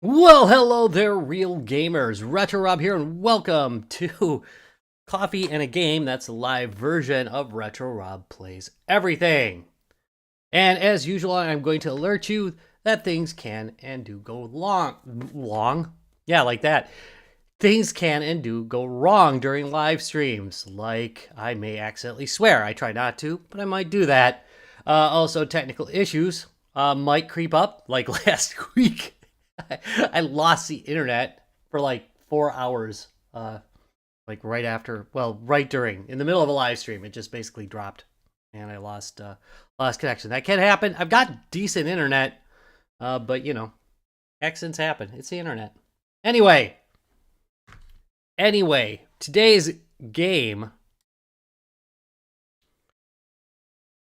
Well, hello there, real gamers. Retro Rob here, and welcome to Coffee and a Game. That's a live version of Retro Rob Plays Everything. And as usual, I'm going to alert you that things can and do go long? Yeah, like that. Things can and do go wrong during live streams. Like, I may accidentally swear. I try not to, but I might do that. Also, technical issues might creep up, like last week. I lost the internet for like 4 hours, like right during, in the middle of a live stream. It just basically dropped, and I lost connection. That can happen. I've got decent internet, but you know, accidents happen. It's the internet. Anyway, today's game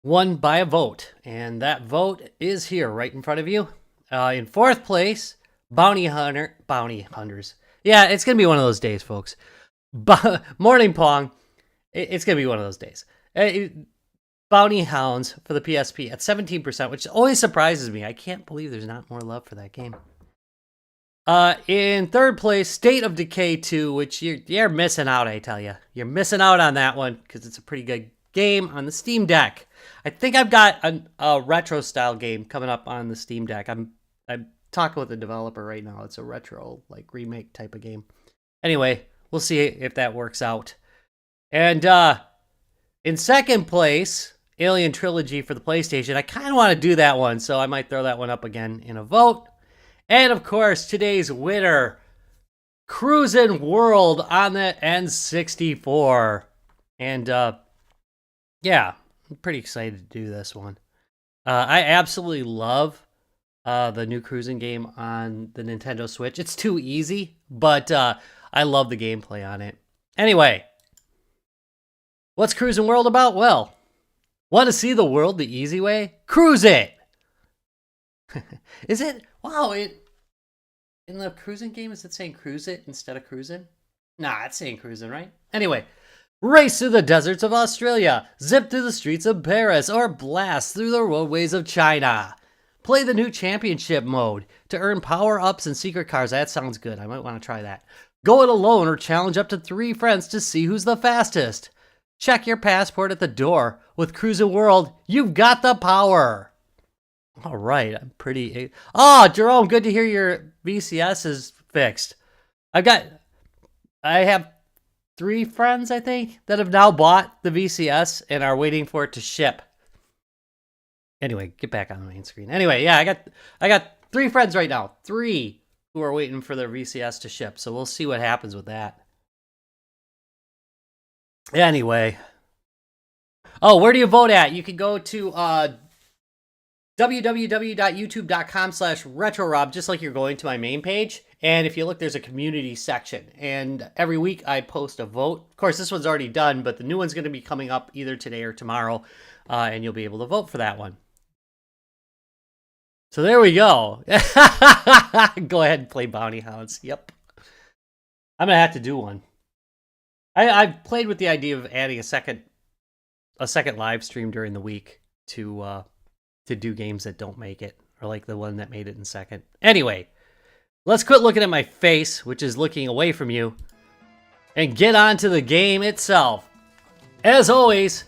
won by a vote, and that vote is here right in front of you. In fourth place, bounty hunters. Yeah, it's gonna be one of those days, folks. Morning Pong. It's gonna be one of those days. Bounty hounds for the PSP at 17%, which always surprises me. I can't believe there's not more love for that game. In third place, State of Decay 2, which you're missing out, I tell you. You're missing out on that one because it's a pretty good game on the Steam Deck. I think I've got a retro style game coming up on the Steam Deck. I'm talking with the developer right now. It's a retro like remake type of game. Anyway, we'll see if that works out. And in second place, Alien Trilogy for the PlayStation. I kind of want to do that one, so I might throw that one up again in a vote. And of course, today's winner, Cruis'n World on the N64. And yeah, I'm pretty excited to do this one. I absolutely love the new Cruis'n game on the Nintendo Switch. It's too easy, but I love the gameplay on it. Anyway, what's Cruis'n World about? Well, want to see the world the easy way? Cruise it! Is it? Wow, in the Cruis'n game, is it saying cruise it instead of cruising? Nah, it's saying cruising, right? Anyway, race through the deserts of Australia, zip through the streets of Paris, or blast through the roadways of China. Play the new championship mode to earn power-ups and secret cars. That sounds good. I might want to try that. Go it alone or challenge up to 3 friends to see who's the fastest. Check your passport at the door. With Cruis'n World, you've got the power. All right, I'm pretty... Oh, Jerome, good to hear your VCS is fixed. I have 3 friends, I think, that have now bought the VCS and are waiting for it to ship. Anyway, get back on the main screen. Anyway, yeah, I got 3 friends right now. 3 who are waiting for their VCS to ship. So we'll see what happens with that. Anyway. Oh, where do you vote at? You can go to www.youtube.com/RetroRob, just like you're going to my main page. And if you look, there's a community section. And every week I post a vote. Of course, this one's already done, but the new one's going to be coming up either today or tomorrow. And you'll be able to vote for that one. So there we go. Go ahead and play Bounty Hounds. Yep. I'm going to have to do one. I've played with the idea of adding a second live stream during the week to do games that don't make it, or like the one that made it in second. Anyway, let's quit looking at my face, which is looking away from you, and get on to the game itself. As always,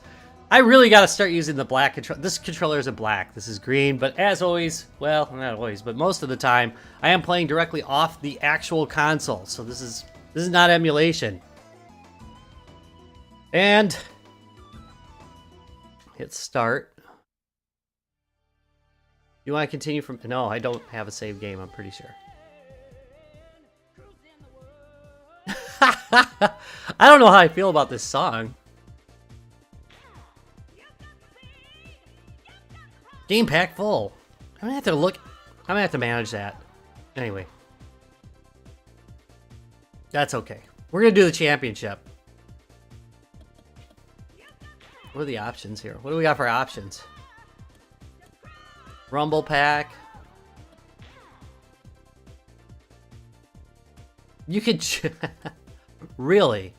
I really got to start using the black controller. This controller isn't black, this is green, but as always, well, not always, but most of the time, I am playing directly off the actual console, so this is not emulation. And hit start. You want to continue from... No, I don't have a save game, I'm pretty sure. I don't know how I feel about this song. Game pack full. I'm gonna have to look... I'm gonna have to manage that. Anyway. That's okay. We're gonna do the championship. What are the options here? What do we got for options? Rumble pack. You could... Really?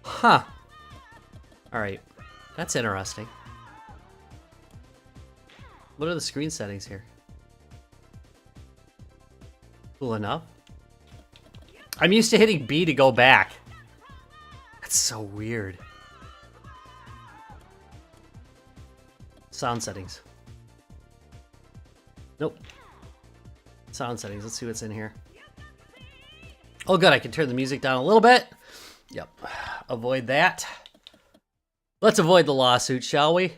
Huh. Alright. That's interesting. What are the screen settings here? Cool enough. I'm used to hitting B to go back. That's so weird. Sound settings. Nope. Sound settings. Let's see what's in here. Oh, good. I can turn the music down a little bit. Yep. Avoid that. Let's avoid the lawsuit, shall we?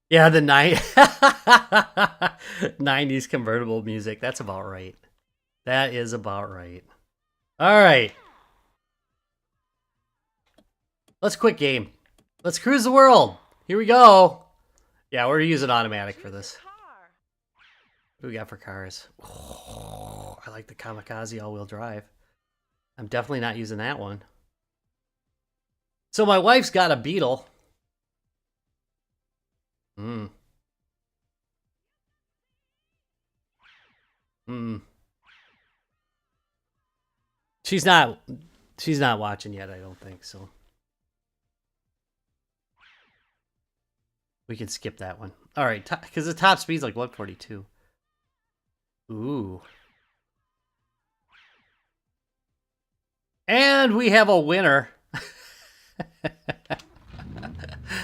Yeah, the 90s convertible music. That's about right. That is about right. All right. Let's quit game. Let's cruise the world. Here we go. Yeah, we're using automatic for this. What do we got for cars? Oh, I like the Kamikaze all-wheel drive. I'm definitely not using that one. So my wife's got a Beetle. She's not watching yet, I don't think, so. We can skip that one. All right, because the top speed's like 142. Ooh. And we have a winner.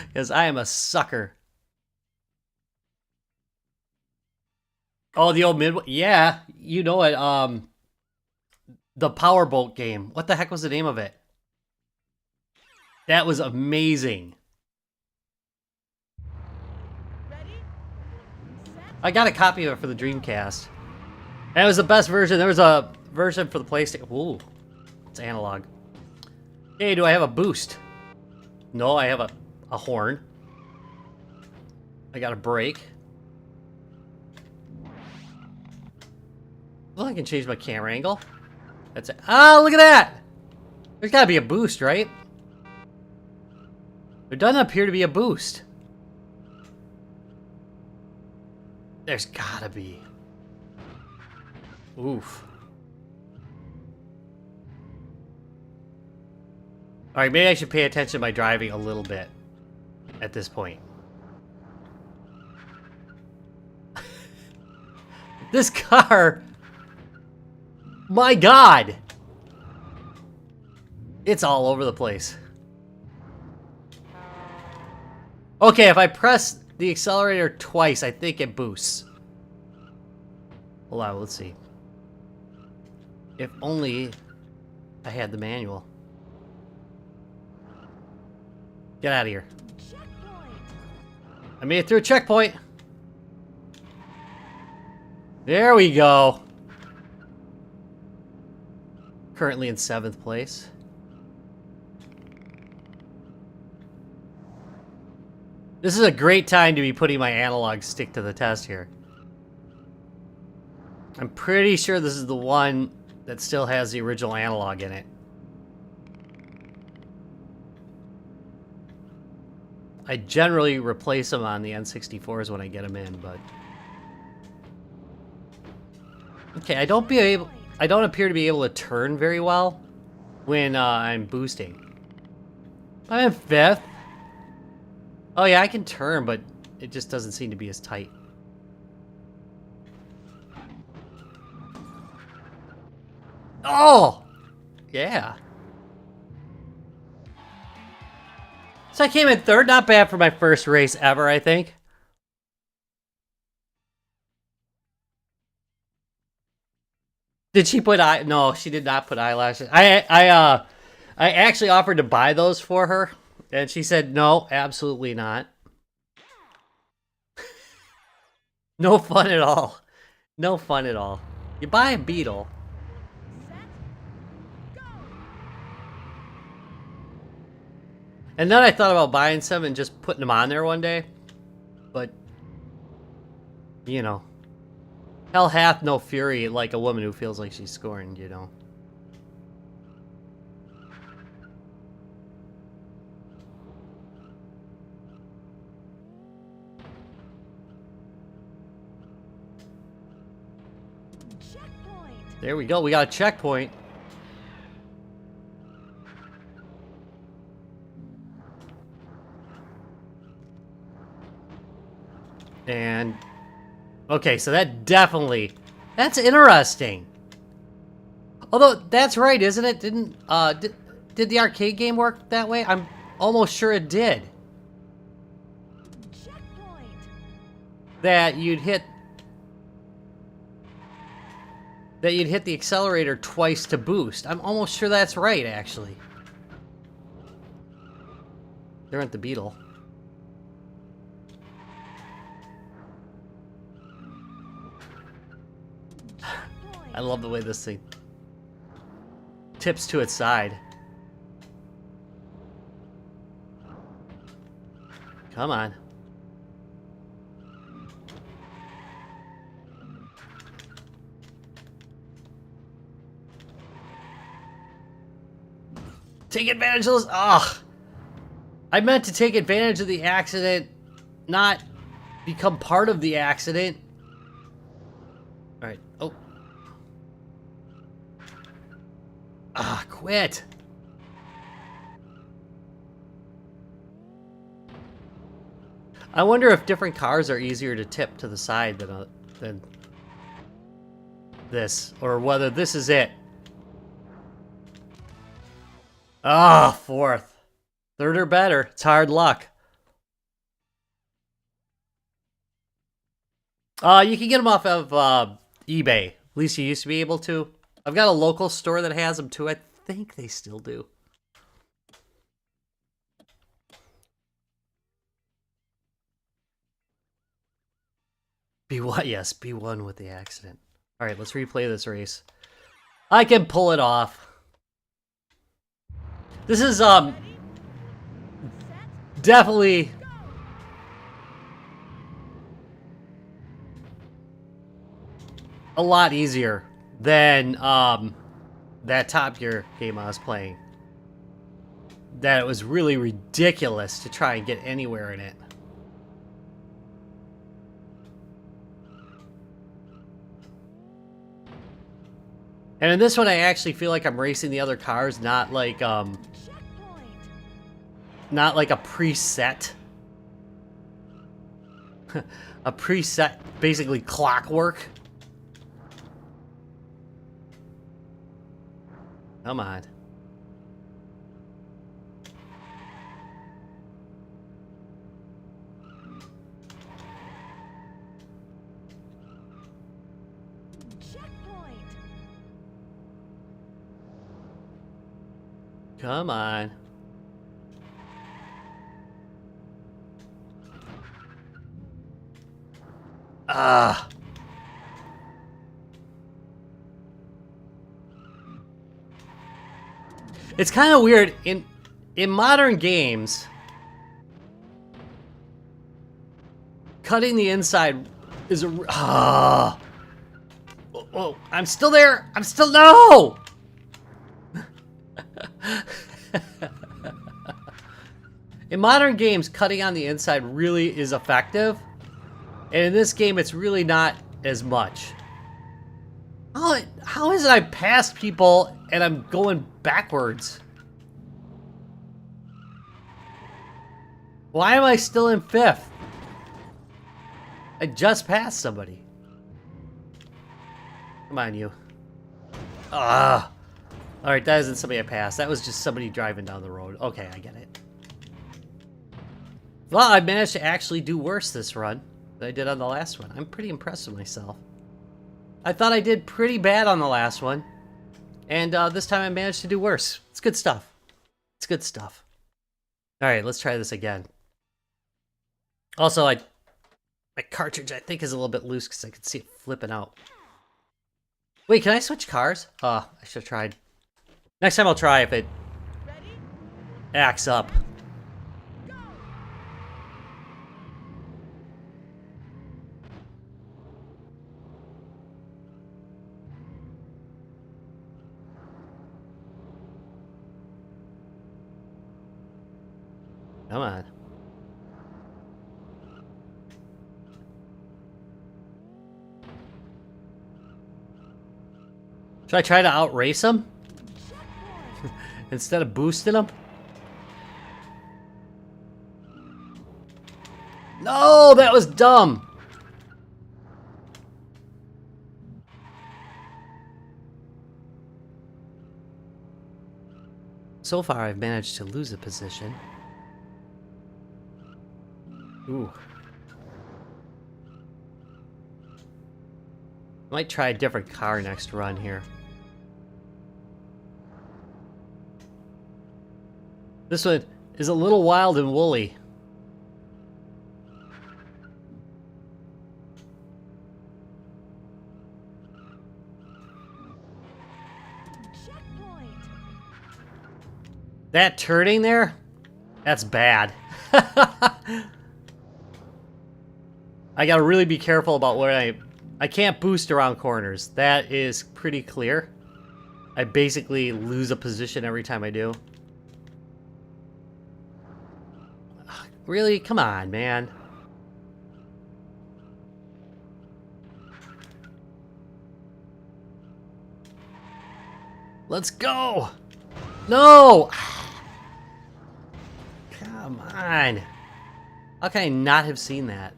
Because I am a sucker. Oh, the old mid... Yeah, you know it. The Powerboat game. What the heck was the name of it? That was amazing. I got a copy of it for the Dreamcast. And it was the best version. There was a version for the PlayStation. Ooh, it's analog. Hey, do I have a boost? No, I have a horn. I got a brake. Well, I can change my camera angle. That's it. Oh, look at that! There's gotta be a boost, right? There doesn't appear to be a boost. There's gotta be. Oof. Alright, maybe I should pay attention to my driving a little bit at this point. This car... My God! It's all over the place. Okay, if I press the accelerator twice, I think it boosts. Hold on, let's see. If only I had the manual. Get out of here. I made it through a checkpoint. There we go. Currently in 7th place. This is a great time to be putting my analog stick to the test here. I'm pretty sure this is the one that still has the original analog in it. I generally replace them on the N64s when I get them in, but... Okay, I don't appear to be able to turn very well when I'm boosting. I'm in 5th. Oh yeah, I can turn, but it just doesn't seem to be as tight. Oh! Yeah. So I came in 3rd. Not bad for my first race ever, I think. Did she put No, she did not put eyelashes. I actually offered to buy those for her, and she said no, absolutely not. No fun at all. No fun at all. You buy a Beetle. And then I thought about buying some and just putting them on there one day. But, you know. Hell hath no fury like a woman who feels like she's scorned, you know. Checkpoint. There we go. We got a checkpoint. And okay, so that's interesting. Although, that's right, isn't it? Did the arcade game work that way? I'm almost sure it did. Checkpoint. That you'd hit the accelerator twice to boost. I'm almost sure that's right, actually. There went the beetle. I love the way this thing tips to its side. Come on. Take advantage of this. Ugh. I meant to take advantage of the accident, not become part of the accident. All right. Oh. Ah, quit. I wonder if different cars are easier to tip to the side than this, or whether this is it. Ah, fourth. Third or better. It's hard luck. You can get them off of eBay. At least you used to be able to. I've got a local store that has them too. I think they still do. B1, yes, B1 with the accident. All right, let's replay this race. I can pull it off. This is definitely a lot easier than that Top Gear game I was playing. That it was really ridiculous to try and get anywhere in it. And in this one, I actually feel like I'm racing the other cars, not like a preset. A preset, basically clockwork. Come on. Come on. Ah. It's kind of weird in modern games. Cutting the inside is a oh, I'm still there. I'm still no. In modern games, cutting on the inside really is effective. And in this game, it's really not as much. How is it I passed people and I'm going backwards? Why am I still in fifth? I just passed somebody. Come on, you. Ah. Alright, that isn't somebody I passed. That was just somebody driving down the road. Okay, I get it. Well, I managed to actually do worse this run than I did on the last one. I'm pretty impressed with myself. I thought I did pretty bad on the last one. And this time I managed to do worse. It's good stuff. It's good stuff. Alright, let's try this again. Also, my cartridge, I think, is a little bit loose because I can see it flipping out. Wait, can I switch cars? I should have tried. Next time I'll try if it acts up. Come on. Should I try to outrace him? Instead of boosting him? No, that was dumb. so far I've managed to lose a position. Ooh. Might try a different car next run here. This one is a little wild and woolly. That turning there? That's bad. I gotta really be careful about where I can't boost around corners. That is pretty clear. I basically lose a position every time I do. Really? Come on, man. Let's go! No! Come on. How can I not have seen that?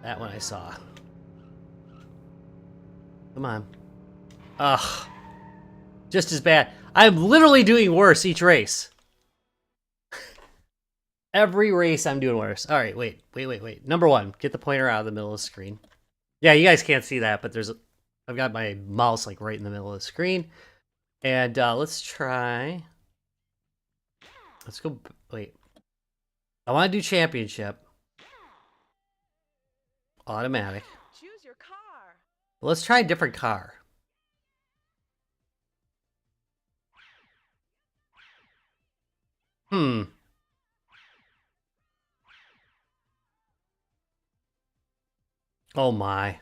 That one I saw. Come on. Ugh. Just as bad. I'm literally doing worse each race. Every race I'm doing worse. Alright, wait. Number one, get the pointer out of the middle of the screen. Yeah, you guys can't see that, but I've got my mouse like right in the middle of the screen. And let's try... Let's go... Wait. I want to do championship. Automatic. Choose your car. Let's try a different car. Oh my.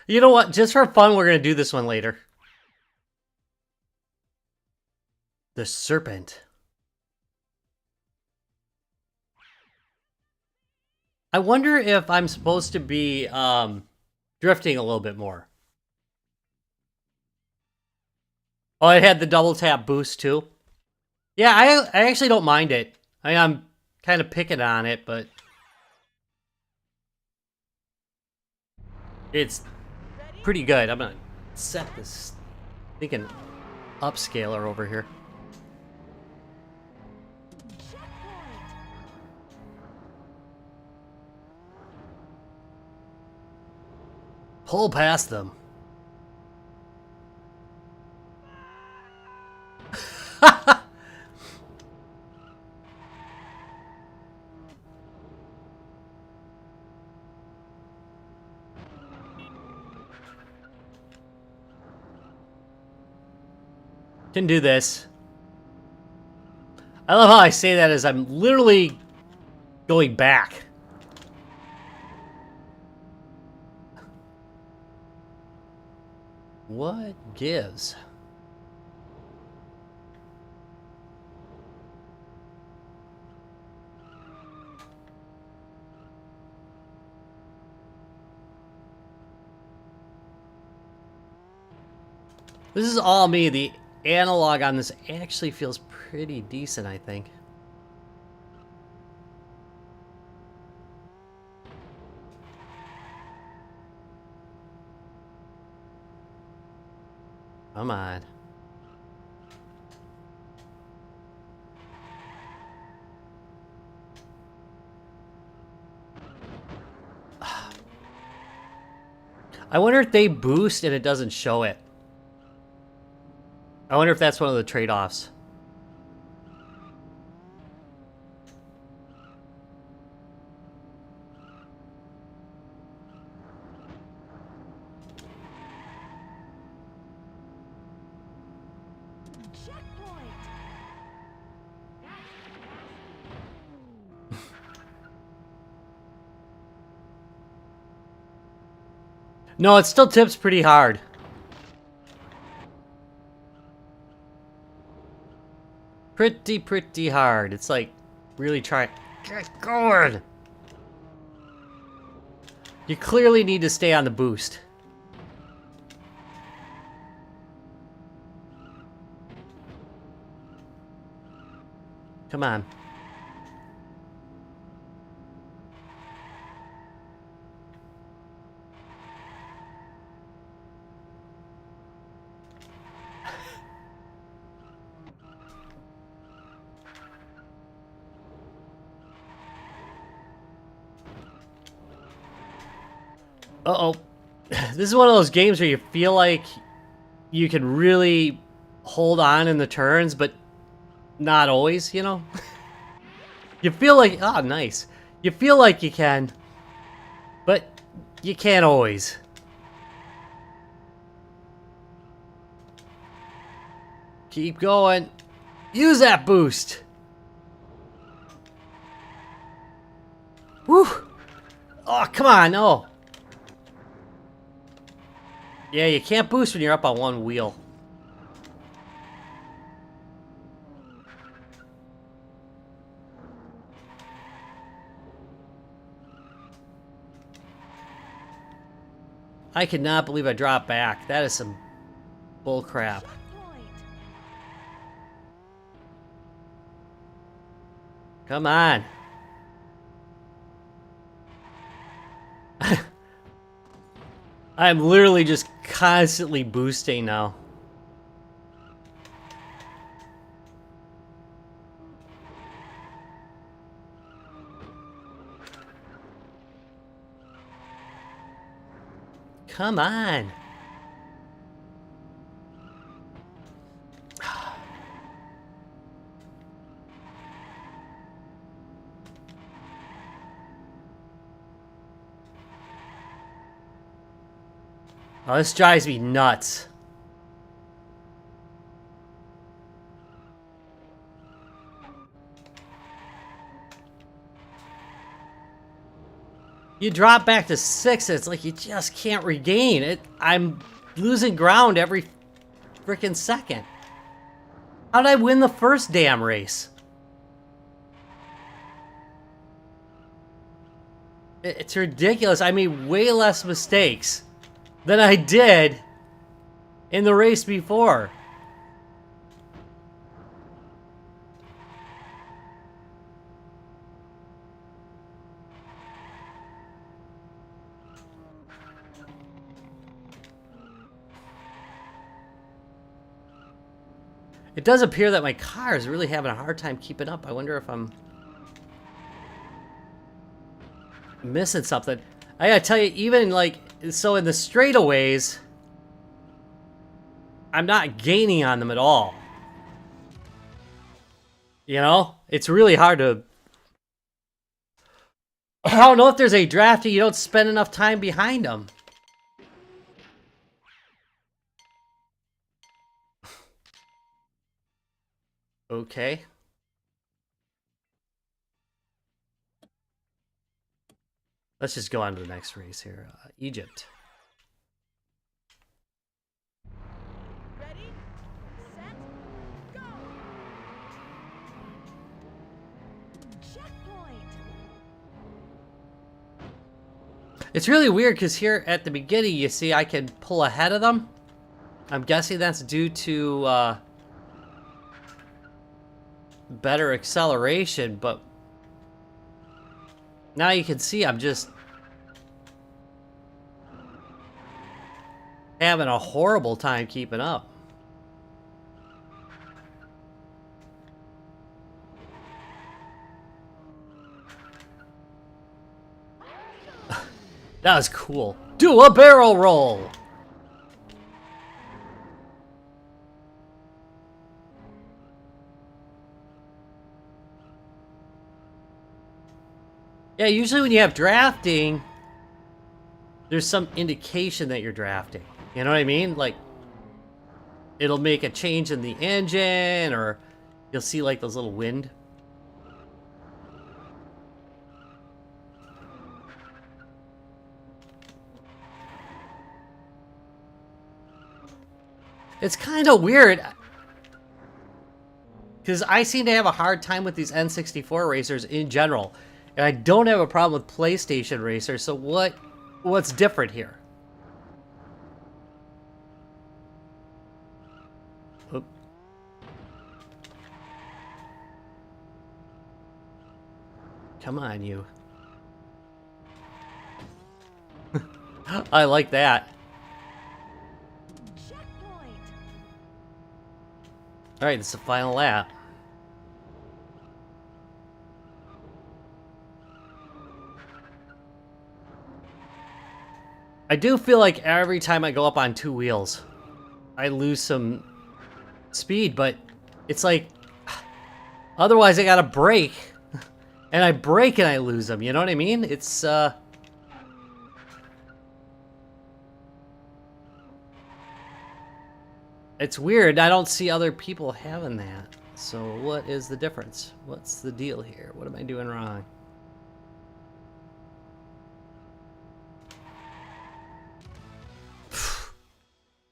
You know what? Just for fun, we're going to do this one later. The serpent. I wonder if I'm supposed to be drifting a little bit more. Oh, it had the double tap boost too. Yeah, I actually don't mind it. I'm kind of picking on it, but it's pretty good. I'm gonna set this thinking upscaler over here. Pull past them. Can do this. I love how I say that as I'm literally going back. What gives? This is all me. The analog on this actually feels pretty decent, I think. Come on. I wonder if they boost and it doesn't show it. I wonder if that's one of the trade-offs. No, it still tips pretty hard. Pretty hard. It's like, really try. Get going! You clearly need to stay on the boost. Come on. Uh-oh. This is one of those games where you feel like you can really hold on in the turns, but not always, you know? You feel like, oh, nice. You feel like you can, but you can't always. Keep going. Use that boost. Whew. Oh, come on. Oh. Yeah, you can't boost when you're up on one wheel. I cannot believe I dropped back. That is some bull crap. Come on. I'm literally just constantly boosting now. Come on. Oh, this drives me nuts. You drop back to 6, it's like you just can't regain it. I'm losing ground every freaking second. How'd I win the first damn race? It's ridiculous. I made way less mistakes than I did in the race before. It does appear that my car is really having a hard time keeping up. I wonder if I'm missing something. I gotta tell you, even like, so in the straightaways, I'm not gaining on them at all. You know? It's really hard to... I don't know if there's a drafting, you don't spend enough time behind them. Okay. Let's just go on to the next race here. Egypt. Ready, set, go! Checkpoint! It's really weird because here at the beginning, you see I can pull ahead of them. I'm guessing that's due to better acceleration, but now you can see I'm just having a horrible time keeping up. That was cool. Do a barrel roll! Yeah, usually when you have drafting, there's some indication that you're drafting. You know what I mean? Like, it'll make a change in the engine, or you'll see like those little wind. It's kind of weird, because I seem to have a hard time with these N64 racers in general. And I don't have a problem with PlayStation racers, so what's different here? Oop. Come on, you. I like that. Checkpoint! Alright, this is the final lap. I do feel like every time I go up on two wheels, I lose some speed, but it's like, otherwise I gotta brake, and I brake and I lose them, you know what I mean? It's weird. I don't see other people having that. So what is the difference? What's the deal here? What am I doing wrong?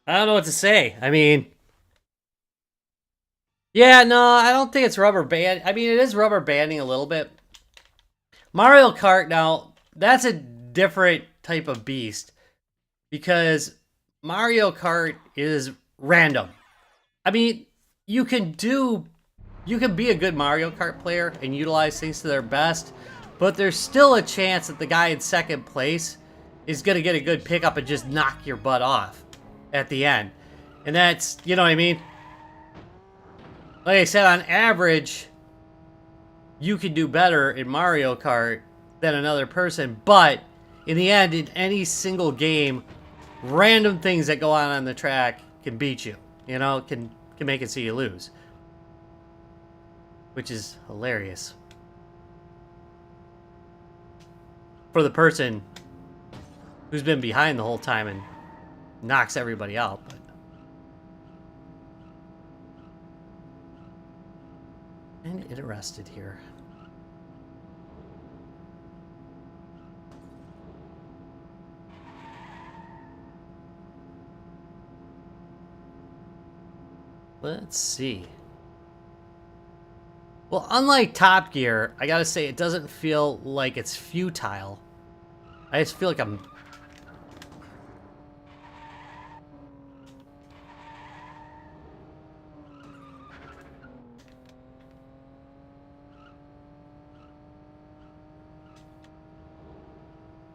I don't know what to say. I mean, yeah, no, I don't think it's rubber band. I mean, it is rubber banding a little bit. Mario Kart, now, that's a different type of beast because Mario Kart is random. I mean, you can be a good Mario Kart player and utilize things to their best, but there's still a chance that the guy in second place is going to get a good pickup and just knock your butt off at the end. And that's, you know what I mean? Like I said, on average, you can do better in Mario Kart than another person, but in the end, in any single game, random things that go on the track can beat you. You know, can make it so you lose. Which is hilarious. For the person who's been behind the whole time and knocks everybody out, but I'm interested here. Let's see. Well, unlike Top Gear, I gotta say it doesn't feel like it's futile. I just feel like I'm...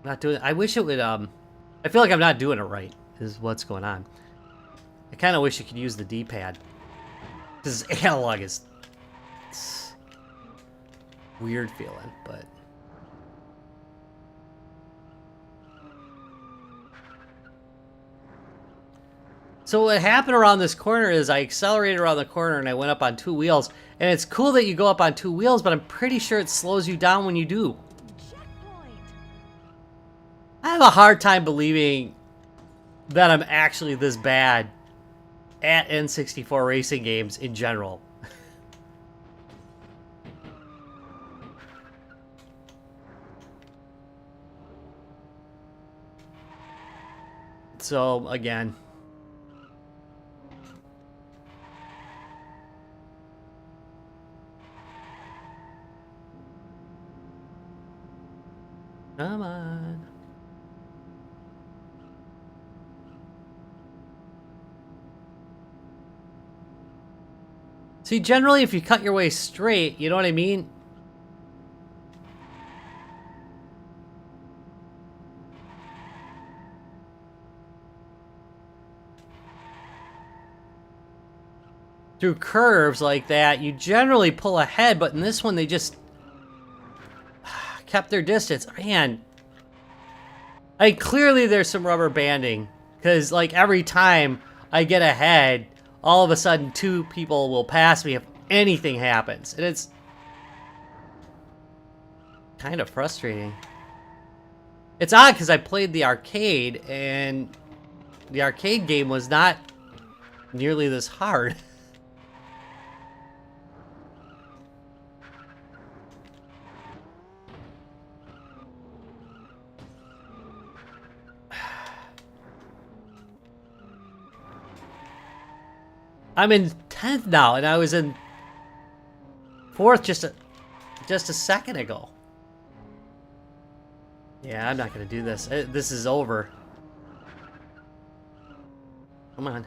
not doing... I wish it would, I feel like I'm not doing it right, is what's going on. I kind of wish you could use the D-pad. Because analog is... it's weird feeling, but... So what happened around this corner is I accelerated around the corner and I went up on two wheels. And it's cool that you go up on two wheels, but I'm pretty sure it slows you down when you do. Checkpoint. I have a hard time believing that I'm actually this bad at N64 racing games in general. So, again... come on. See, generally, if you cut your way straight, you know what I mean? Through curves like that, you generally pull ahead, but in this one, they just kept their distance. Man, clearly there's some rubber banding, because like every time I get ahead, all of a sudden two people will pass me if anything happens, and it's kind of frustrating. It's odd because I played the arcade, and the arcade game was not nearly this hard. I'm in 10th now, and I was in 4th just a second ago. Yeah, I'm not gonna do this. This is over. Come on.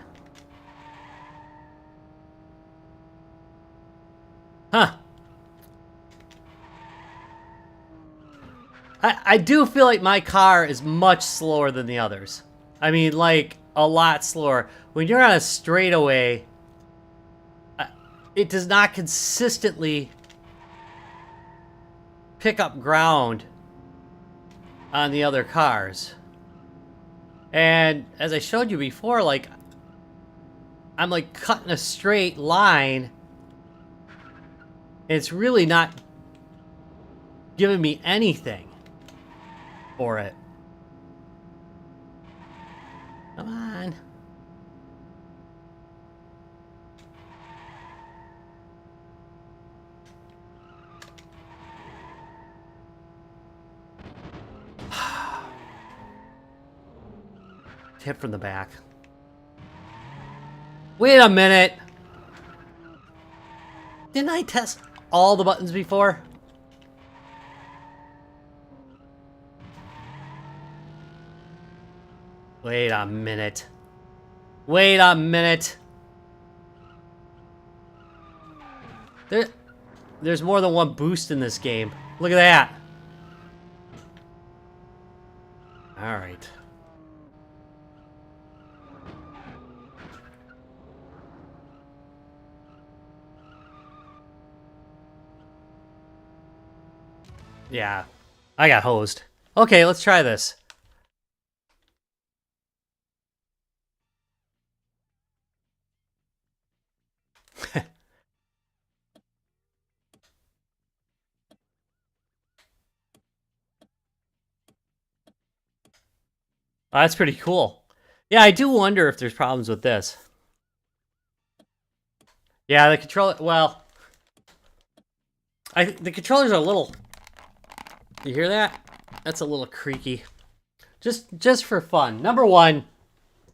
Huh. I do feel like my car is much slower than the others. I mean, like, a lot slower. When you're on a straightaway, it does not consistently pick up ground on the other cars. And as I showed you before, like, I'm like cutting a straight line. It's really not giving me anything for it. Come on. Hit from the back. Wait a minute. Didn't I test all the buttons before? Wait a minute. Wait a minute. There's more than one boost in this game. Look at that. All right. Yeah, I got hosed. Okay, let's try this. Oh, that's pretty cool. Yeah, I do wonder if there's problems with this. Yeah, the controller. Well, the controllers are a little. You hear that? That's a little creaky. Just for fun. Number one,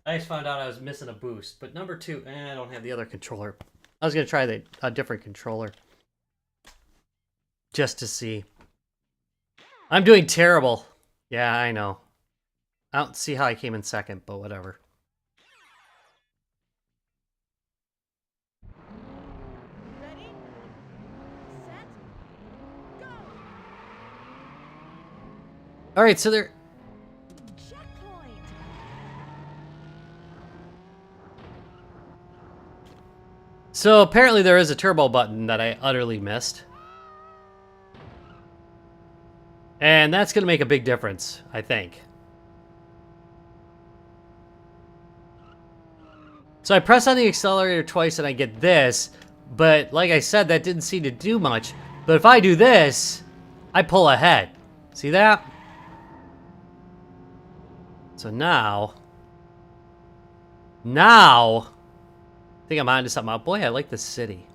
I just found out I was missing a boost. But number two, I don't have the other controller. I was gonna try a different controller just to see. I'm doing terrible. Yeah, I know. I don't see how I came in second, but whatever. Ready, set, go. All right, so there. Checkpoint. So apparently there is a turbo button that I utterly missed. And that's going to make a big difference, I think. So I press on the accelerator twice and I get this, but like I said, that didn't seem to do much. But if I do this, I pull ahead. See that? So now, I think I'm onto something. Oh, boy, I like this city.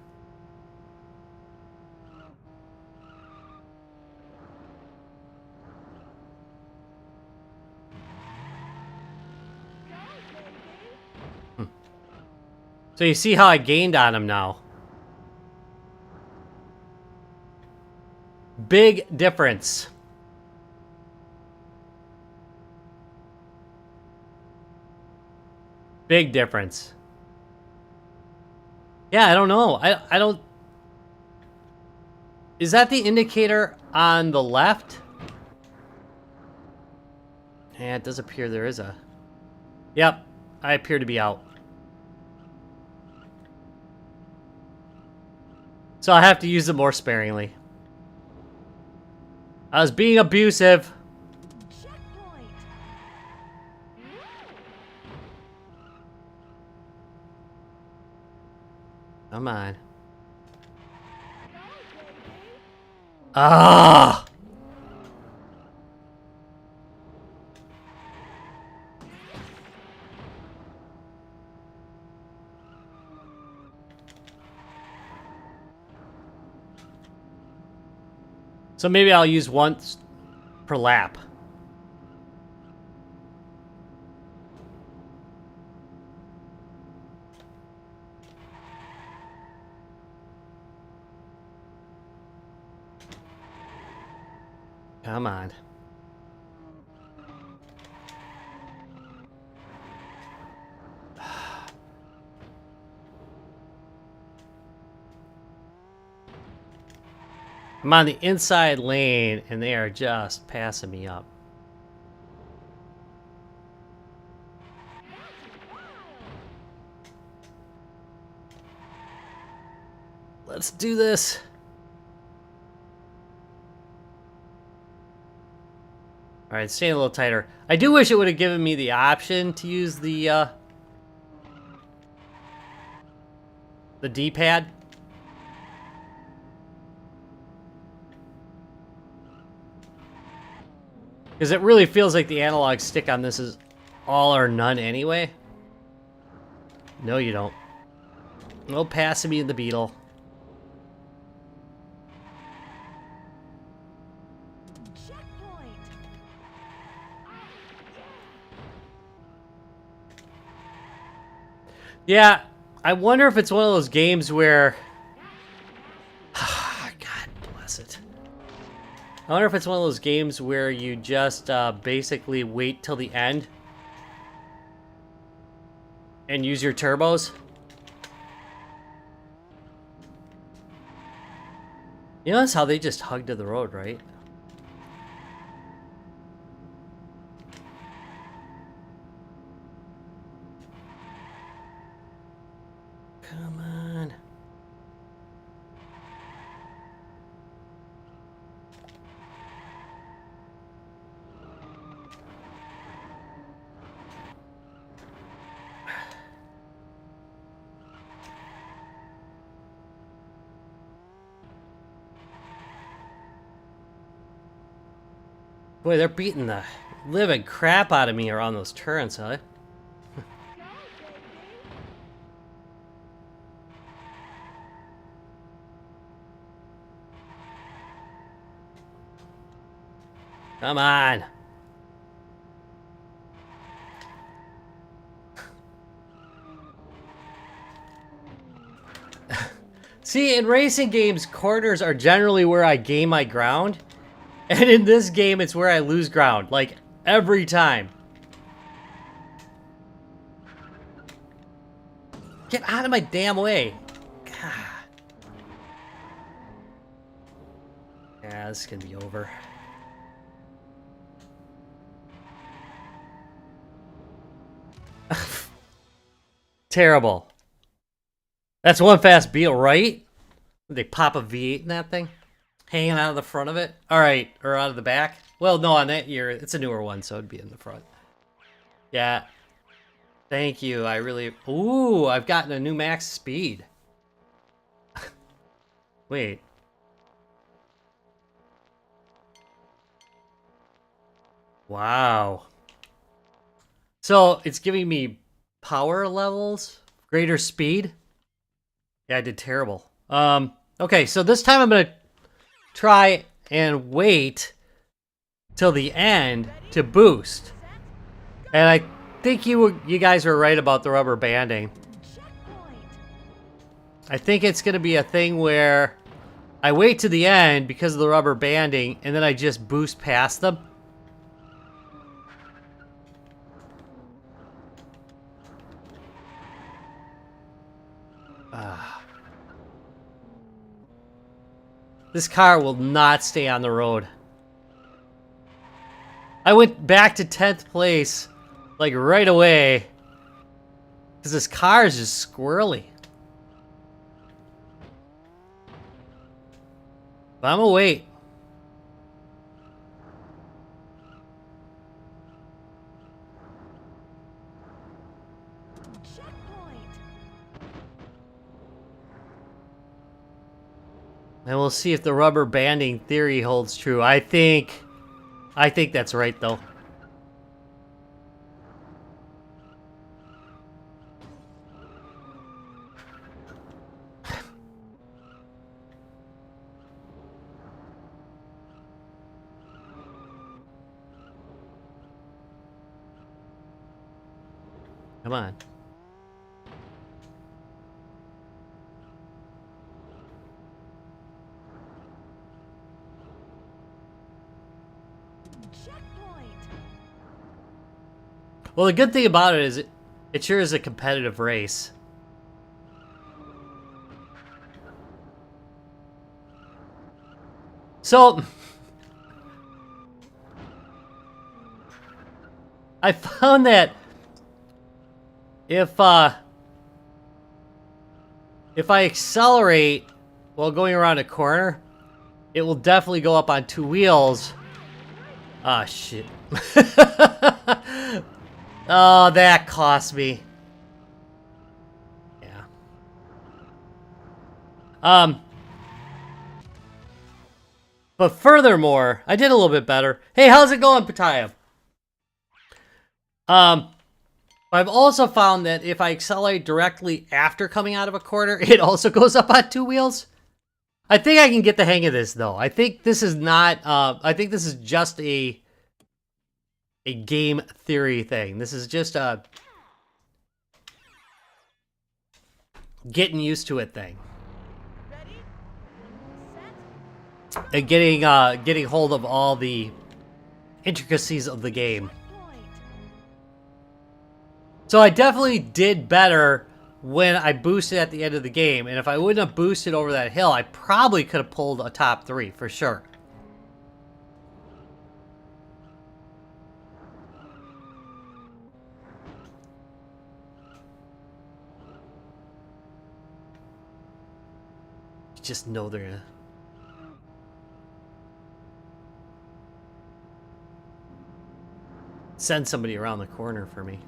So you see how I gained on him now. Big difference. Big difference. Yeah, I don't know. I don't... Is that the indicator on the left? Yeah, it does appear there is a... Yep, I appear to be out. So I have to use it more sparingly. I was being abusive. Checkpoint. Come on. Ah! So maybe I'll use once per lap. Come on. I'm on the inside lane, and they are just passing me up. Let's do this. Alright, staying a little tighter. I do wish it would have given me the option to use the D-pad. Because it really feels like the analog stick on this is all or none anyway. No, you don't. No passing me in the Beetle. Checkpoint. Yeah, I wonder if it's one of those games where... God bless it. I wonder if it's one of those games where you just basically wait till the end and use your turbos. You notice how they just hugged to the road, right? Come on. Boy, they're beating the living crap out of me around those turns, huh? Go, baby. Come on. See, in racing games, corners are generally where I gain my ground. And in this game, it's where I lose ground. Like, every time. Get out of my damn way. God. Yeah, this is gonna be over. Terrible. That's one fast Beetle, right? They pop a V8 in that thing? Hanging out of the front of it? Alright, or out of the back? Well, no, on that year, it's a newer one, so it'd be in the front. Yeah. Thank you, I really... Ooh, I've gotten a new max speed. Wait. Wow. So, it's giving me power levels? Greater speed? Yeah, I did terrible. Okay, so this time I'm gonna try and wait till the end to boost. And I think you guys were right about the rubber banding. Checkpoint. I think it's gonna be a thing where I wait to the end because of the rubber banding, and then I just boost past them. This car will not stay on the road. I went back to 10th place, like right away, because this car is just squirrely. But I'm gonna wait. Checkpoint. And we'll see if the rubber banding theory holds true. I think that's right, though. Come on. Checkpoint. Well, the good thing about it is it sure is a competitive race. So, I found that if I accelerate while going around a corner, it will definitely go up on two wheels. Ah, shit. Oh, that cost me. Yeah. But furthermore, I did a little bit better. Hey, how's it going, Pataya? Um, I've also found that if I accelerate directly after coming out of a corner, it also goes up on two wheels. I think I can get the hang of this, though. I think this is not, I think this is just a game theory thing. This is just a getting used to it thing. Ready? Set. And getting hold of all the intricacies of the game. Point. So I definitely did better when I boosted at the end of the game, and if I wouldn't have boosted over that hill, I probably could have pulled a top 3 for sure. You just know they're gonna... send somebody around the corner for me.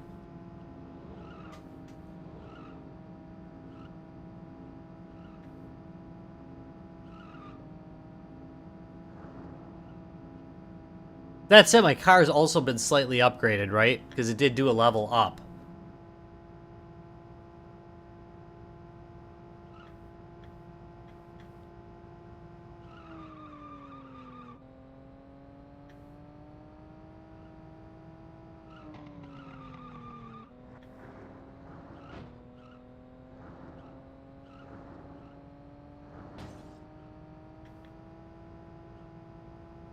That said, my car's also been slightly upgraded, right? Because it did do a level up.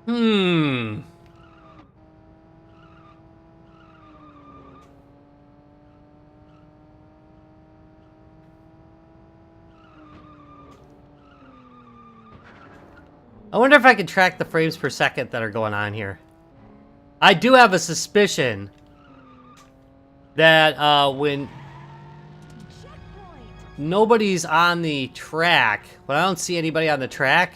Hmm. I wonder if I can track the frames per second that are going on here. I do have a suspicion that when Checkpoint. nobody's on the track, when I don't see anybody on the track,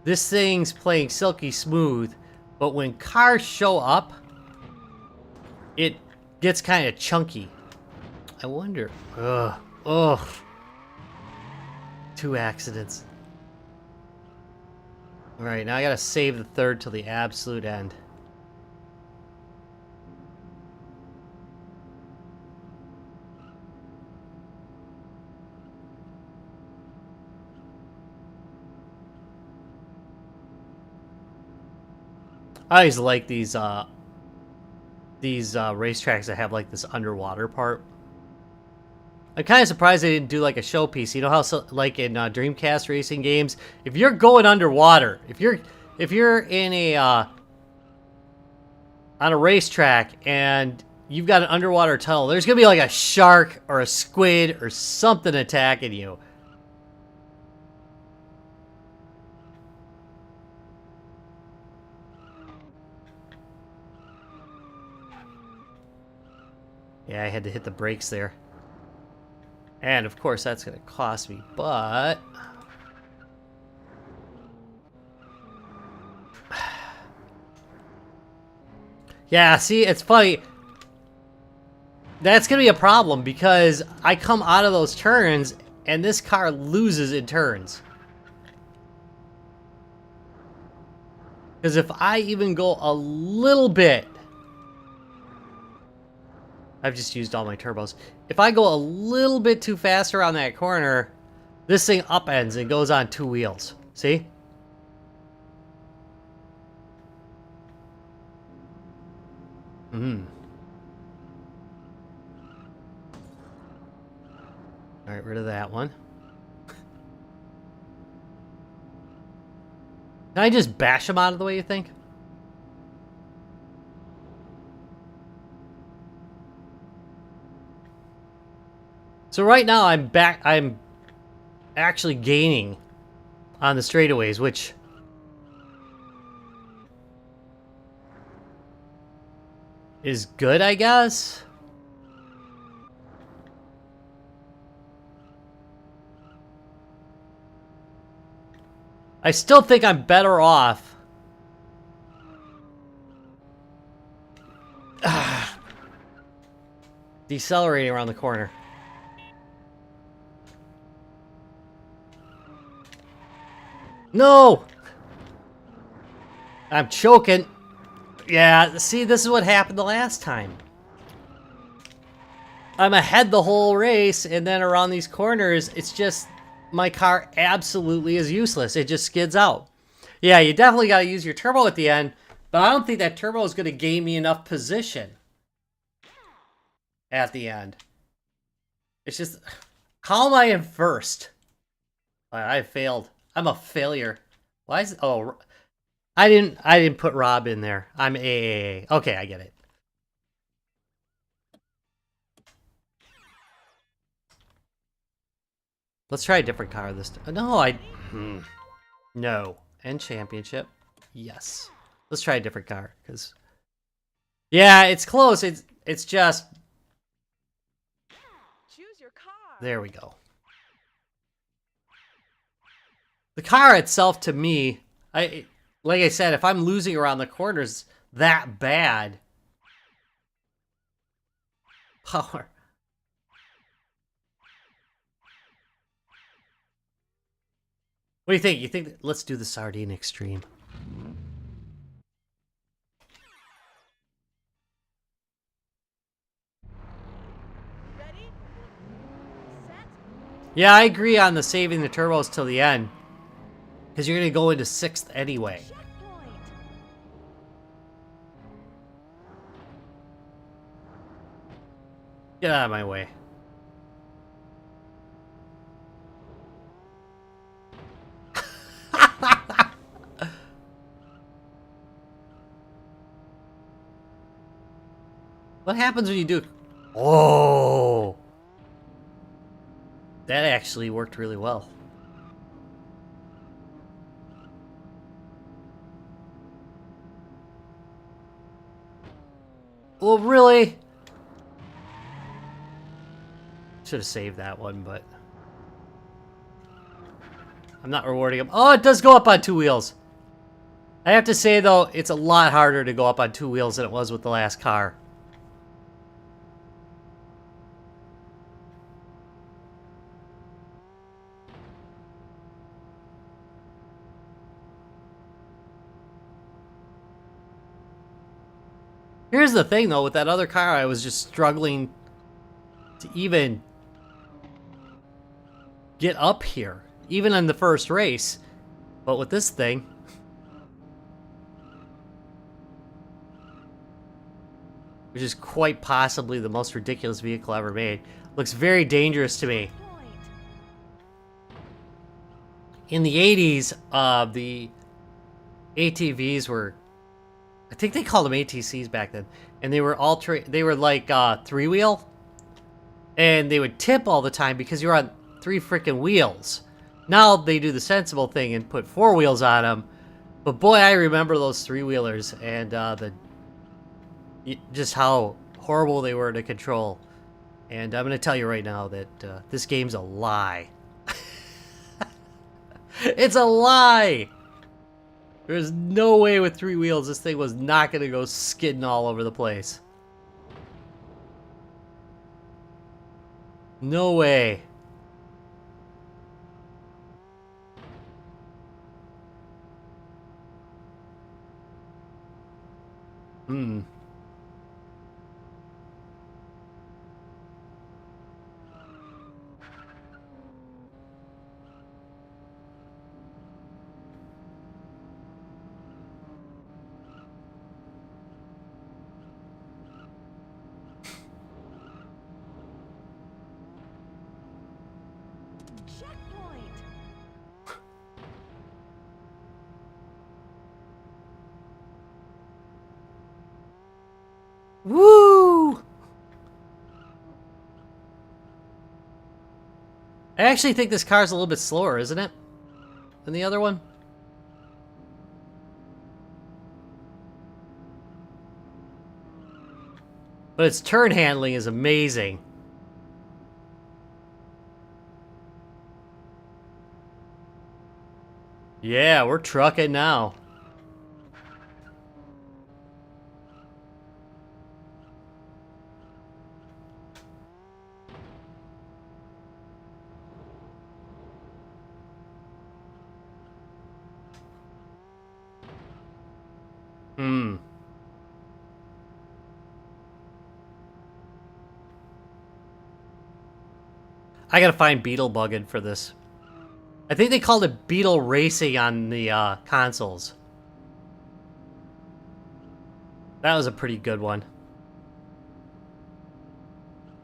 this thing's playing silky smooth. But when cars show up, it gets kind of chunky. I wonder. Ugh. Ugh. 2 accidents. Alright, now I gotta save the third till the absolute end. I always like these racetracks that have like this underwater part. I'm kind of surprised they didn't do like a showpiece. You know how like in Dreamcast racing games, if you're going underwater, if you're in a on a racetrack and you've got an underwater tunnel, there's gonna be like a shark or a squid or something attacking you. Yeah, I had to hit the brakes there. And of course that's gonna cost me, but yeah, see, it's funny. That's gonna be a problem because I come out of those turns and this car loses in turns. Because if I even go a little bit, I've just used all my turbos. If I go a little bit too fast around that corner, this thing upends and goes on 2 wheels. See? Alright, rid of that one. Can I just bash them out of the way, you think? So right now I'm actually gaining on the straightaways, which is good, I guess. I still think I'm better off Decelerating around the corner. No! I'm choking. Yeah, see, this is what happened the last time. I'm ahead the whole race, and then around these corners, it's just, my car absolutely is useless. It just skids out. Yeah, you definitely got to use your turbo at the end, but I don't think that turbo is going to gain me enough position at the end. It's just, how am I in first? I failed. I'm a failure. Why is it? Oh, I didn't put Rob in there. I'm AAA. Okay, I get it. Let's try a different car this time. No, no. And championship. Yes. Let's try a different car, because yeah, it's close. It's just Choose your car. there we go. The car itself, to me, like I said, if I'm losing around the corners that bad, power. What do you think? You think let's do the Sardine Extreme. Ready? Set. Yeah, I agree on the saving the turbos till the end, because you're gonna go into 6th anyway. Checkpoint. Get out of my way. What happens when you do? Oh, that actually worked really well. Well, really? Should have saved that one, but I'm not rewarding him. Oh, it does go up on 2 wheels. I have to say, though, it's a lot harder to go up on 2 wheels than it was with the last car. Here's the thing, though, with that other car, I was just struggling to even get up here, even in the first race. But with this thing, which is quite possibly the most ridiculous vehicle ever made, looks very dangerous to me. Point. In the 80s, the ATVs were, I think they called them ATCs back then, and they were they were like 3-wheel, and they would tip all the time because you were on 3 freaking wheels. Now they do the sensible thing and put 4 wheels on them, but boy, I remember those 3-wheelers and just how horrible they were to control. And I'm gonna tell you right now that this game's a lie. It's a lie. There's no way with 3 wheels this thing was not gonna go skidding all over the place. No way. Hmm. Checkpoint. Woo! I actually think this car's a little bit slower, isn't it? Than the other one? But its turn handling is amazing. Yeah, we're trucking now. Hmm. I gotta find Beetle Buggin' for this. I think they called it Beetle Racing on the consoles. That was a pretty good one.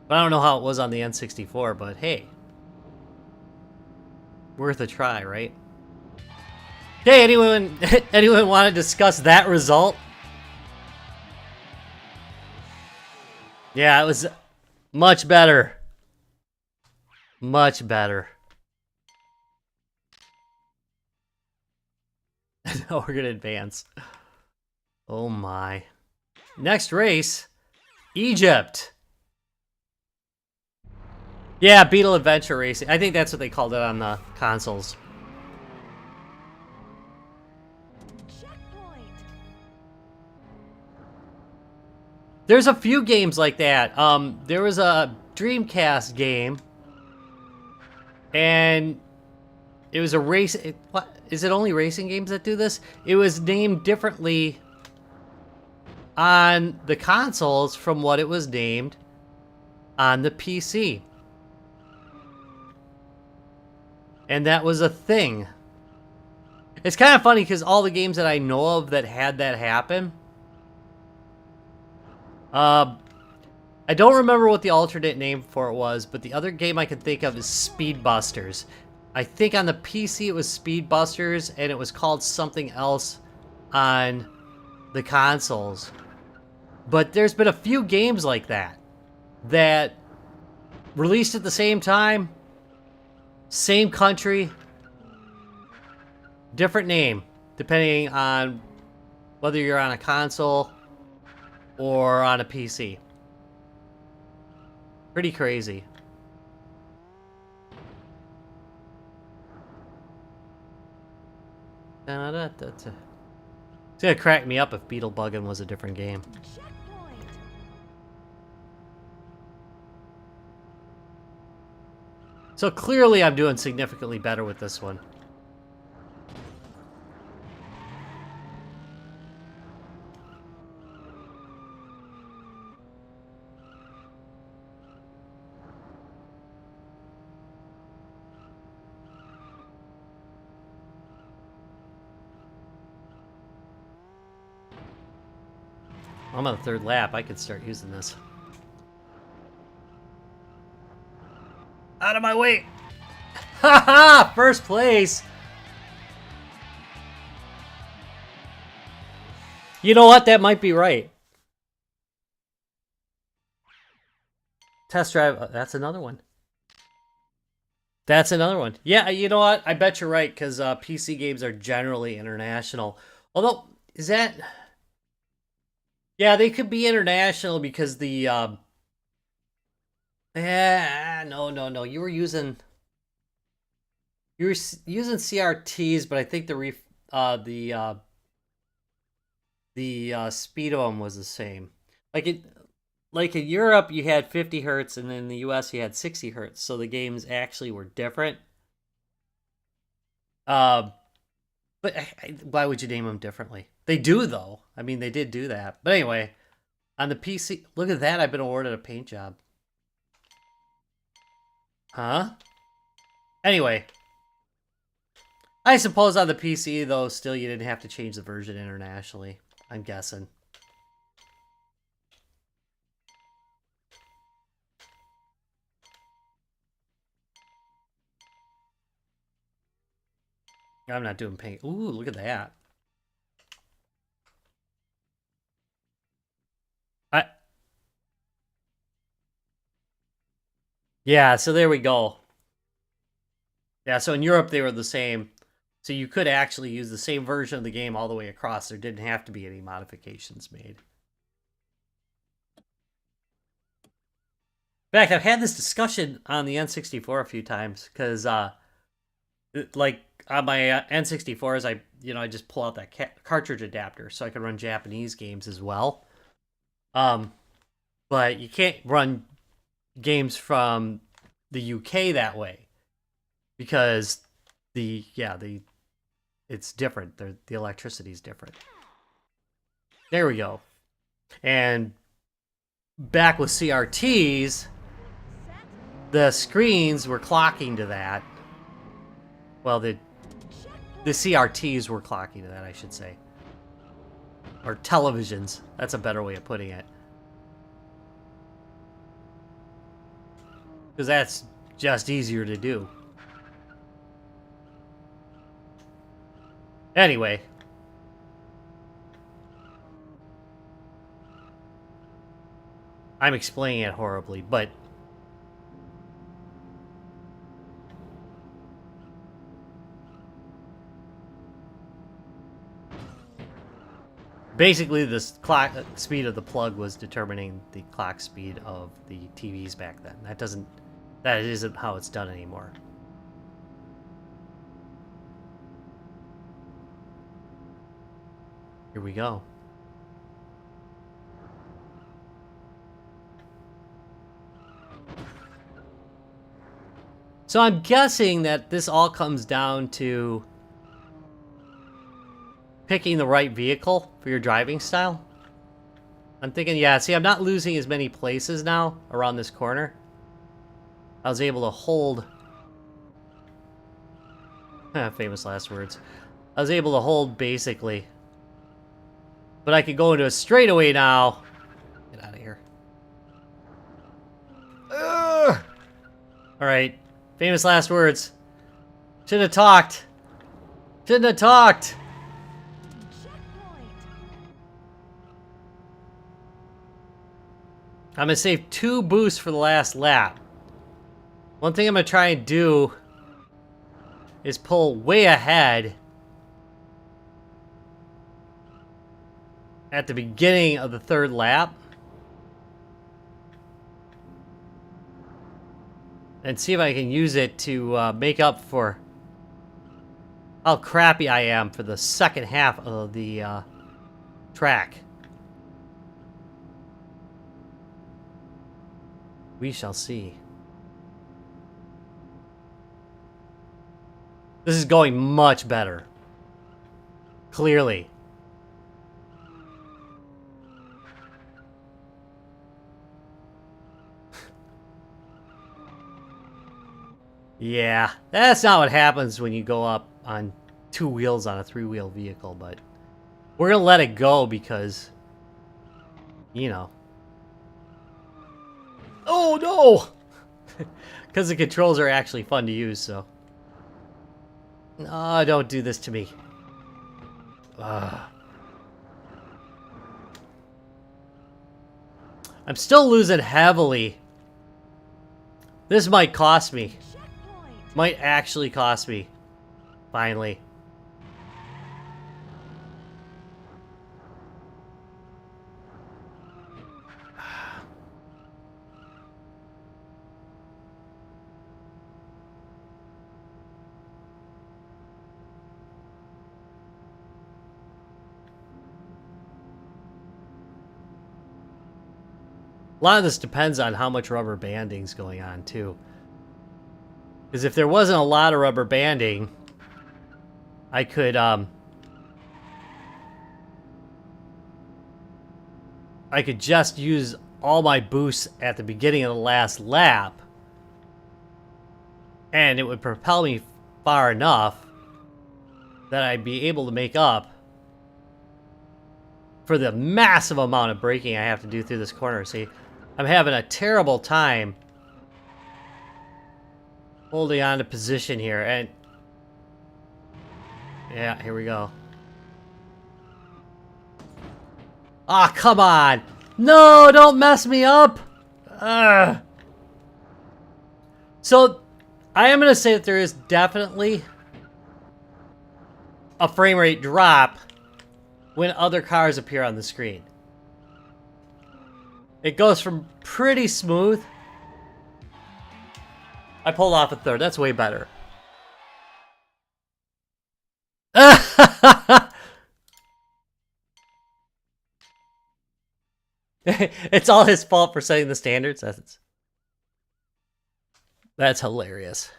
But I don't know how it was on the N64, but hey. Worth a try, right? Hey, anyone want to discuss that result? Yeah, it was much better. Much better. No, we're gonna advance. Oh my. Next race, Egypt. Yeah, Beetle Adventure Racing. I think that's what they called it on the consoles. Checkpoint. There's a few games like that. There was a Dreamcast game, and it was a race. What is it? Only racing games that do this? It was named differently on the consoles from what it was named on the PC, and that was a thing. It's kind of funny because all the games that I know of that had that happen, I don't remember what the alternate name for it was, but the other game I can think of is Speedbusters. I think on the PC it was Speedbusters, and it was called something else on the consoles. But there's been a few games like that that released at the same time, same country, different name, depending on whether you're on a console or on a PC. Pretty crazy. It's gonna crack me up if Beetle Buggin' was a different game. Checkpoint. So clearly I'm doing significantly better with this one. I'm on the third lap. I could start using this. Out of my way! Haha! First place! You know what? That might be right. Test drive. That's another one. That's another one. Yeah, you know what? I bet you're right, because PC games are generally international. Although, is that... Yeah, they could be international because the... no. You were using using CRTs, but I think the speed of them was the same. Like in Europe, you had 50 hertz, and in the US, you had 60 hertz. So the games actually were different. But why would you name them differently? They do, though. I mean, they did do that. But anyway, on the PC, look at that. I've been awarded a paint job. Huh? Anyway, I suppose on the PC, though, still you didn't have to change the version internationally. I'm guessing. I'm not doing paint. Ooh, look at that. Yeah, so there we go. Yeah, so in Europe they were the same. So you could actually use the same version of the game all the way across. There didn't have to be any modifications made. In fact, I've had this discussion on the N64 a few times because, like, on my N64s, I just pull out that cartridge adapter so I can run Japanese games as well. But you can't run games from the UK that way because it's different. The electricity is different. There we go. And back with CRTs, Set. the screens were clocking to that. Well, the Checkpoint. CRTs were clocking to that, I should say. Or televisions. That's a better way of putting it. Because that's just easier to do. Anyway. I'm explaining it horribly, but basically the clock speed of the plug was determining the clock speed of the TVs back then. That isn't how it's done anymore. Here we go. So I'm guessing that this all comes down to picking the right vehicle for your driving style. I'm thinking, yeah, see, I'm not losing as many places now around this corner. I was able to hold... famous last words. I was able to hold, basically. But I could go into a straightaway now. Get out of here. Ugh! Alright. Famous last words. Shouldn't have talked. Shouldn't have talked. Checkpoint. I'm going to save 2 boosts for the last lap. One thing I'm going to try and do is pull way ahead at the beginning of the 3rd lap. And see if I can use it to make up for how crappy I am for the second half of the track. We shall see. This is going much better. Clearly. Yeah, that's not what happens when you go up on 2 wheels on a 3-wheel vehicle, but we're gonna let it go because, you know. Oh no! Because the controls are actually fun to use, so. No, don't do this to me. Ugh. I'm still losing heavily. This might cost me. Checkpoint. Might actually cost me. Finally. A lot of this depends on how much rubber banding's going on, too. Because if there wasn't a lot of rubber banding, I could just use all my boosts at the beginning of the last lap, and it would propel me far enough that I'd be able to make up for the massive amount of braking I have to do through this corner. See, I'm having a terrible time holding on to position here, and yeah, here we go. Ah, come on! No, don't mess me up! Ugh. So, I am going to say that there is definitely a frame rate drop when other cars appear on the screen. It goes from pretty smooth. I pulled off a 3rd. That's way better. It's all his fault for setting the standards. That's hilarious.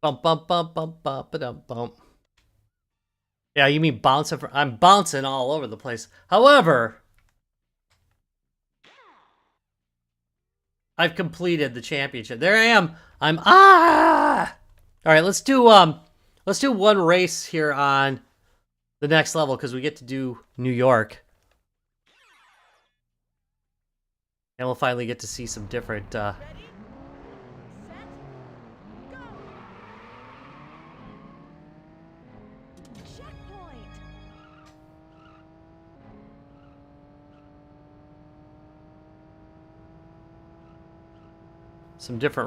Bump, bump, bump, bump, bump, bump, bump. Yeah, you mean bouncing? I'm bouncing all over the place. However, I've completed the championship. There I am. I'm All right, let's do one race here on the next level because we get to do New York. And we'll finally get to see some different Ready, set, go. Checkpoint.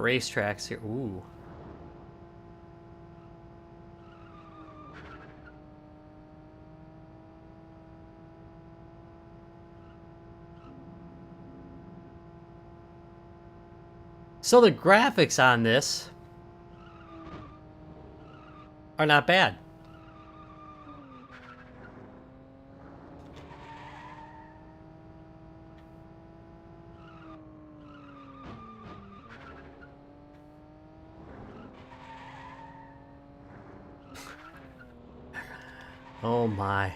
racetracks here. Ooh. So the graphics on this are not bad. Oh my.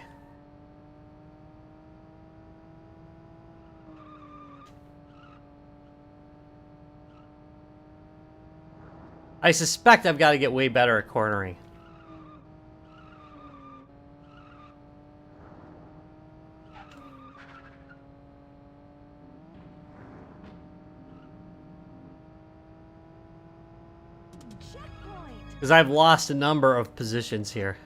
I suspect I've got to get way better at cornering. Checkpoint. Because I've lost a number of positions here.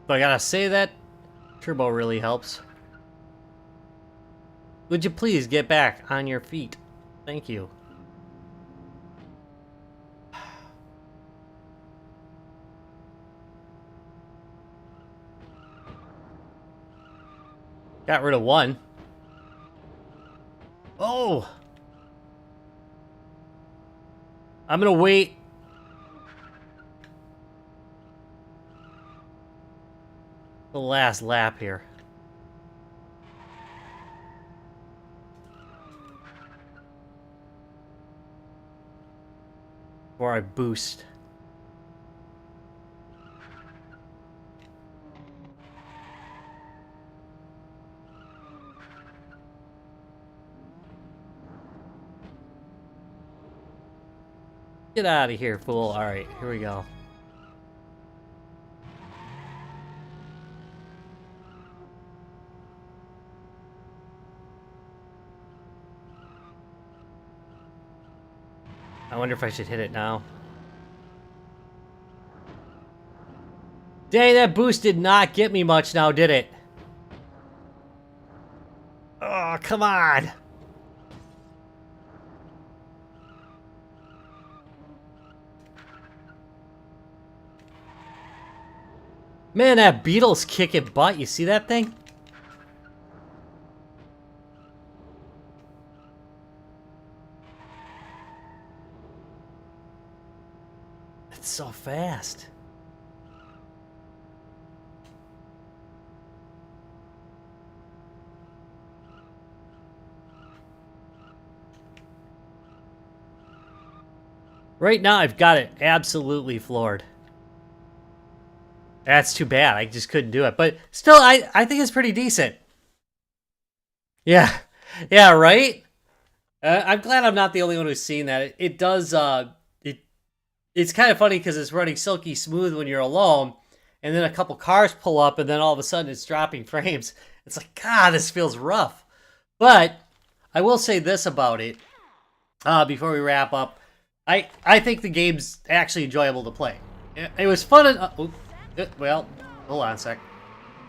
But I gotta say that turbo really helps. Would you please get back on your feet? Thank you. Got rid of one. Oh! I'm gonna wait. The last lap here. Before I boost. Get out of here, fool. Alright, here we go. I wonder if I should hit it now. Dang, that boost did not get me much now, did it? Oh, come on. Man, that Beetle's kicking butt. You see that thing? It's so fast. Right now, I've got it absolutely floored. That's too bad. I just couldn't do it. But still, I think it's pretty decent. Yeah. Yeah, right? I'm glad I'm not the only one who's seen that. It does, it's kind of funny because it's running silky smooth when you're alone, and then a couple cars pull up, and then all of a sudden it's dropping frames. It's like, God, this feels rough. But I will say this about it before we wrap up. I think the game's actually enjoyable to play. It was fun. Well, hold on a sec.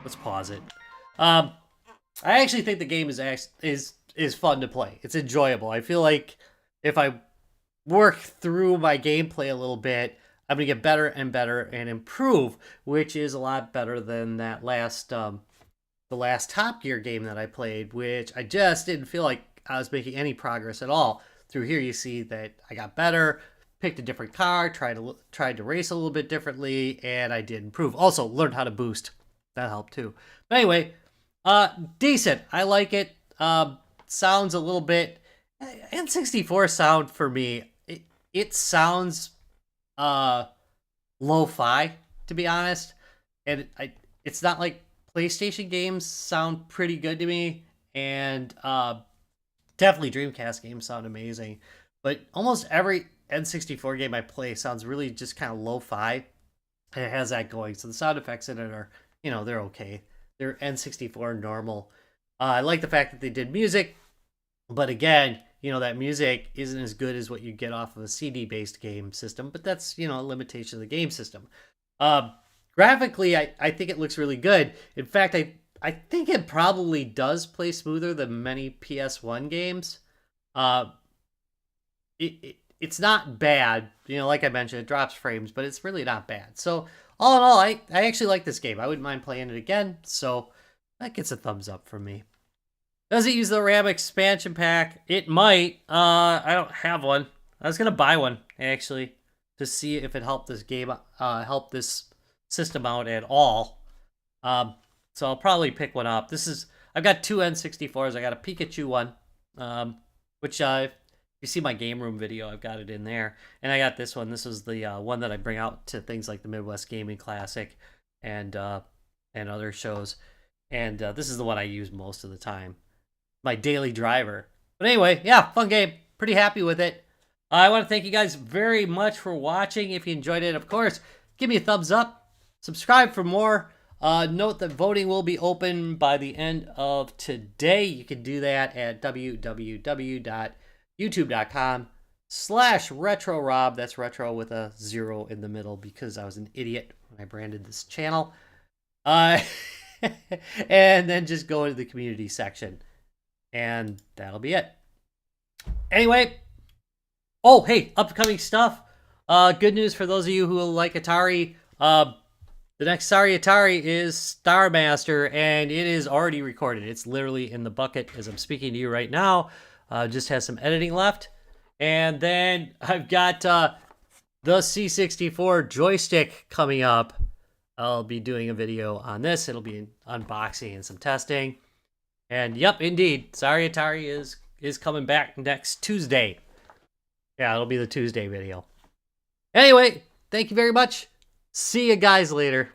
Let's pause it. I actually think the game is fun to play. It's enjoyable. I feel like if I work through my gameplay a little bit, I'm gonna get better and better and improve, which is a lot better than that the last Top Gear game that I played, which I just didn't feel like I was making any progress at all. Through here, you see that I got better, picked a different car, tried to race a little bit differently, and I did improve. Also, learned how to boost. That helped too. But anyway, decent. I like it. Sounds a little bit. N64 sound for me. it sounds lo-fi, to be honest. And it's not like PlayStation games sound pretty good to me, and definitely Dreamcast games sound amazing. But almost every N64 game I play sounds really just kind of lo-fi. And it has that going, so the sound effects in it are, they're okay. They're N64 normal. I like the fact that they did music, but again, that music isn't as good as what you get off of a CD-based game system. But that's a limitation of the game system. Uh, Graphically, I think it looks really good. In fact, I think it probably does play smoother than many PS1 games. Uh, it's not bad. Like I mentioned, it drops frames, but it's really not bad. So all in all, I actually like this game. I wouldn't mind playing it again. So that gets a thumbs up from me. Does it use the RAM expansion pack? It might. I don't have one. I was gonna buy one actually to see if it helped this game, help this system out at all. So I'll probably pick one up. I've got two N64s. I got a Pikachu one, which if you see my game room video, I've got it in there. And I got this one. This is the one that I bring out to things like the Midwest Gaming Classic and other shows. And this is the one I use most of the time. My daily driver. But anyway, yeah, fun game. Pretty happy with it. I want to thank you guys very much for watching. If you enjoyed it, of course, give me a thumbs up. Subscribe for more. Note that voting will be open by the end of today. You can do that at www.youtube.com/RetroRob. That's retro with a 0 in the middle because I was an idiot when I branded this channel. And then just go into the community section. And that'll be it. Anyway. Oh, hey, upcoming stuff. Good news for those of you who like Atari. The next Sorry Atari is Star Master, and it is already recorded. It's literally in the bucket as I'm speaking to you right now. Just has some editing left. And then I've got the C64 joystick coming up. I'll be doing a video on this. It'll be an unboxing and some testing. And yep, indeed, Sorry Atari is coming back next Tuesday. Yeah, it'll be the Tuesday video. Anyway, thank you very much. See you guys later.